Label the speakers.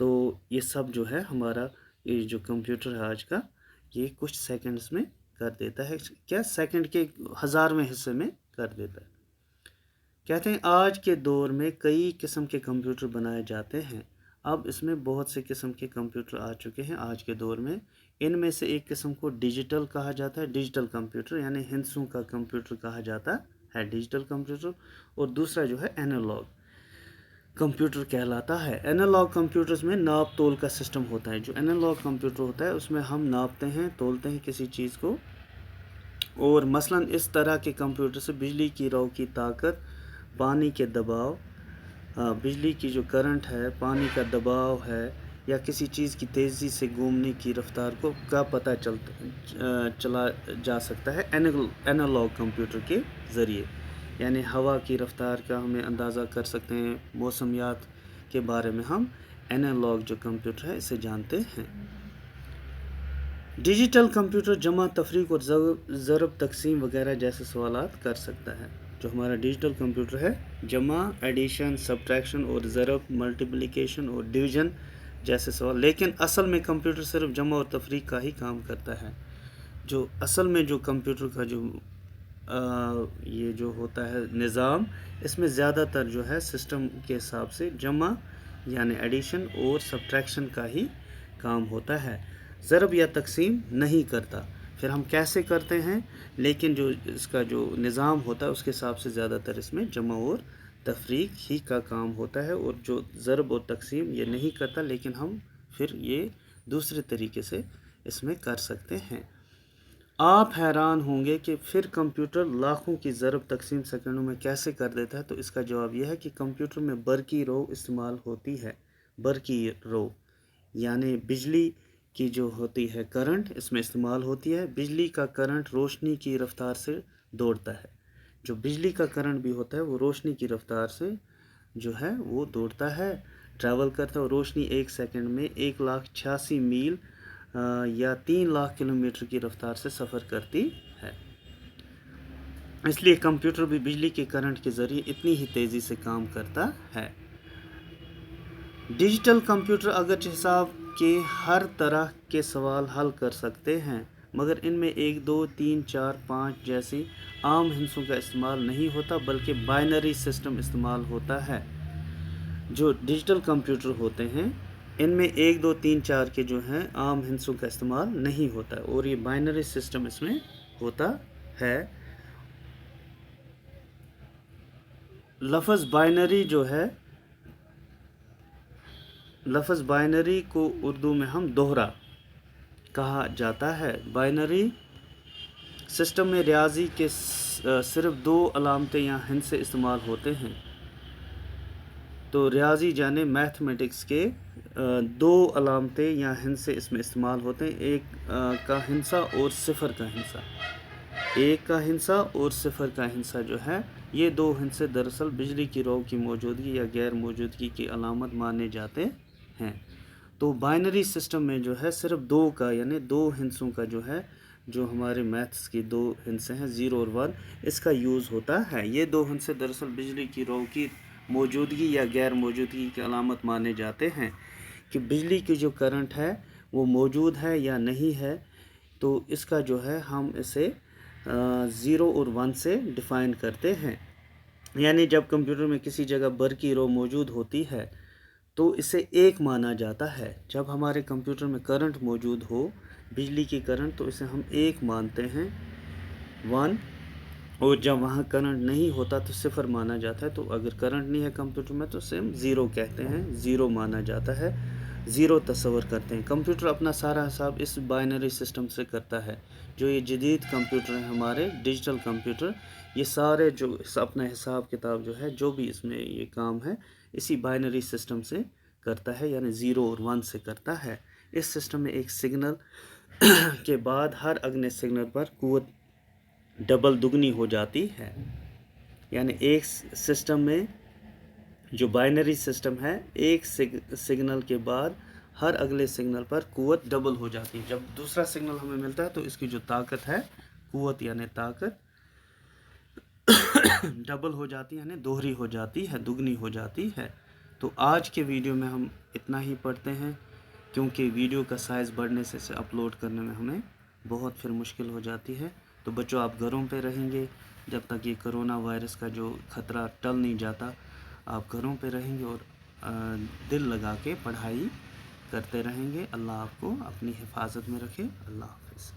Speaker 1: تو یہ سب جو ہے ہمارا یہ جو کمپیوٹر ہے آج کا، یہ کچھ سیکنڈز میں کر دیتا ہے، کیا سیکنڈ کے 1000ویں حصے میں کر دیتا ہے۔ کہتے ہیں آج کے دور میں کئی قسم کے کمپیوٹر بنائے جاتے ہیں۔ اب اس میں بہت سے قسم کے کمپیوٹر آ چکے ہیں آج کے دور میں۔ ان میں سے ایک قسم کو ڈیجیٹل کہا جاتا ہے، ڈیجیٹل کمپیوٹر، یعنی ہندسوں کا کمپیوٹر کہا جاتا ہے ڈیجیٹل کمپیوٹر، اور دوسرا جو ہے اینالاگ کمپیوٹر کہلاتا ہے۔ اینالاگ کمپیوٹرز میں ناپ تول کا سسٹم ہوتا ہے۔ جو اینالاگ کمپیوٹر ہوتا ہے اس میں ہم ناپتے ہیں، تولتے ہیں کسی چیز کو، اور مثلاً اس طرح کے کمپیوٹر سے بجلی کی رو کی طاقت، پانی کے دباؤ، بجلی کی جو کرنٹ ہے، پانی کا دباؤ ہے، یا کسی چیز کی تیزی سے گھومنے کی رفتار کو کا پتہ چلا جا سکتا ہے اینالاگ کمپیوٹر کے ذریعے۔ یعنی ہوا کی رفتار کا ہمیں اندازہ کر سکتے ہیں، موسمیات کے بارے میں ہم اینالاگ جو کمپیوٹر ہے اسے جانتے ہیں۔ ڈیجیٹل کمپیوٹر جمع، تفریق اور ضرب، تقسیم وغیرہ جیسے سوالات کر سکتا ہے۔ جو ہمارا ڈیجیٹل کمپیوٹر ہے جمع، ایڈیشن، سبٹریکشن اور ضرب، ملٹیپلیکیشن اور ڈویژن جیسے سوال، لیکن اصل میں کمپیوٹر صرف جمع اور تفریق کا ہی کام کرتا ہے۔ جو اصل میں جو کمپیوٹر کا جو یہ جو ہوتا ہے نظام، اس میں زیادہ تر جو ہے سسٹم کے حساب سے جمع یعنی ایڈیشن اور سبٹریکشن کا ہی کام ہوتا ہے، ضرب یا تقسیم نہیں کرتا۔ پھر ہم کیسے کرتے ہیں، لیکن جو اس کا جو نظام ہوتا ہے اس کے حساب سے زیادہ تر اس میں جمع اور تفریق ہی کا کام ہوتا ہے، اور جو ضرب اور تقسیم یہ نہیں کرتا، لیکن ہم پھر یہ دوسرے طریقے سے اس میں کر سکتے ہیں۔ آپ حیران ہوں گے کہ پھر کمپیوٹر لاکھوں کی ضرب تقسیم سیکنڈوں میں کیسے کر دیتا ہے، تو اس کا جواب یہ ہے کہ کمپیوٹر میں برقی رو استعمال ہوتی ہے۔ برقی رو یعنی بجلی کی جو ہوتی ہے کرنٹ اس میں استعمال ہوتی ہے۔ بجلی کا کرنٹ روشنی کی رفتار سے دوڑتا ہے۔ جو بجلی کا کرنٹ بھی ہوتا ہے وہ روشنی کی رفتار سے جو ہے وہ دوڑتا ہے، ٹریول کرتا ہے، اور روشنی 1 سیکنڈ میں 1,86,000 میل یا 3,00,000 کلومیٹر کی رفتار سے سفر کرتی ہے۔ اس لیے کمپیوٹر بھی بجلی کے کرنٹ کے ذریعے اتنی ہی تیزی سے کام کرتا ہے۔ ڈیجیٹل کمپیوٹر اگرچہ حساب کے ہر طرح کے سوال حل کر سکتے ہیں، مگر ان میں 1 2 3 4 5 جیسی عام ہندسوں کا استعمال نہیں ہوتا، بلکہ بائنری سسٹم استعمال ہوتا ہے۔ جو ڈیجیٹل کمپیوٹر ہوتے ہیں ان میں 1 2 3 4 کے جو ہیں عام ہندسوں کا استعمال نہیں ہوتا، اور یہ بائنری سسٹم اس میں ہوتا ہے۔ لفظ بائنری جو ہے، لفظ بائنری کو اردو میں ہم دوہرا کہا جاتا ہے۔ بائنری سسٹم میں ریاضی کے صرف 2 علامتیں یا ہندسے استعمال ہوتے ہیں۔ تو ریاضی یعنی میتھمیٹکس کے 2 علامتیں یا ہندسے اس میں استعمال ہوتے ہیں، 1 کا ہندسہ اور 0 کا ہندسہ۔ 1 کا ہندسہ اور 0 کا ہندسہ جو ہے، یہ 2 ہندسے دراصل بجلی کی رو کی موجودگی یا غیر موجودگی کی علامت مانے جاتے ہیں۔ تو بائنری سسٹم میں جو ہے صرف 2 کا یعنی 2 ہندسوں کا جو ہے، جو ہمارے میتھس کی 2 ہندسے ہیں 0 اور 1، اس کا یوز ہوتا ہے۔ یہ 2 ہندسے دراصل بجلی کی رو کی موجودگی یا غیر موجودگی کی علامت مانے جاتے ہیں، کہ بجلی کی جو کرنٹ ہے وہ موجود ہے یا نہیں ہے۔ تو اس کا جو ہے ہم اسے 0 اور 1 سے ڈیفائن کرتے ہیں۔ یعنی جب کمپیوٹر میں کسی جگہ برقی رو موجود ہوتی ہے تو اسے 1 مانا جاتا ہے۔ جب ہمارے کمپیوٹر میں کرنٹ موجود ہو، بجلی کی کرنٹ، تو اسے ہم 1 مانتے ہیں 1، اور جب وہاں کرنٹ نہیں ہوتا تو 0 مانا جاتا ہے۔ تو اگر کرنٹ نہیں ہے کمپیوٹر میں تو اسے ہم 0 کہتے ہیں، 0 مانا جاتا ہے، 0 تصور کرتے ہیں۔ کمپیوٹر اپنا سارا حساب اس بائنری سسٹم سے کرتا ہے۔ جو یہ جدید کمپیوٹر ہیں ہمارے ڈیجیٹل کمپیوٹر، یہ سارے جو اپنا حساب کتاب جو ہے، جو بھی اس میں یہ کام ہے، اسی بائنری سسٹم سے کرتا ہے، یعنی 0 اور 1 سے کرتا ہے۔ اس سسٹم میں ایک سگنل کے بعد ہر اگلے سگنل پر قوت ڈبل دگنی ہو جاتی ہے۔ یعنی ایک سسٹم میں جو بائنری سسٹم ہے، ایک سگنل کے بعد ہر اگلے سگنل پر قوت ڈبل ہو جاتی ہے۔ جب دوسرا سگنل ہمیں ملتا ہے تو اس کی جو طاقت ہے، قوت یعنی طاقت ڈبل ہو جاتی ہے، یعنی دوہری ہو جاتی ہے، دگنی ہو جاتی ہے۔ تو آج کے ویڈیو میں ہم اتنا ہی پڑھتے ہیں، کیونکہ ویڈیو کا سائز بڑھنے سے اسے اپلوڈ کرنے میں ہمیں بہت پھر مشکل ہو جاتی ہے۔ تو بچوں آپ گھروں پہ رہیں گے جب تک یہ کرونا وائرس کا جو خطرہ ٹل نہیں جاتا، آپ گھروں پہ رہیں گے اور دل لگا کے پڑھائی کرتے رہیں گے۔ اللہ آپ کو اپنی حفاظت میں رکھے۔ اللہ حافظ۔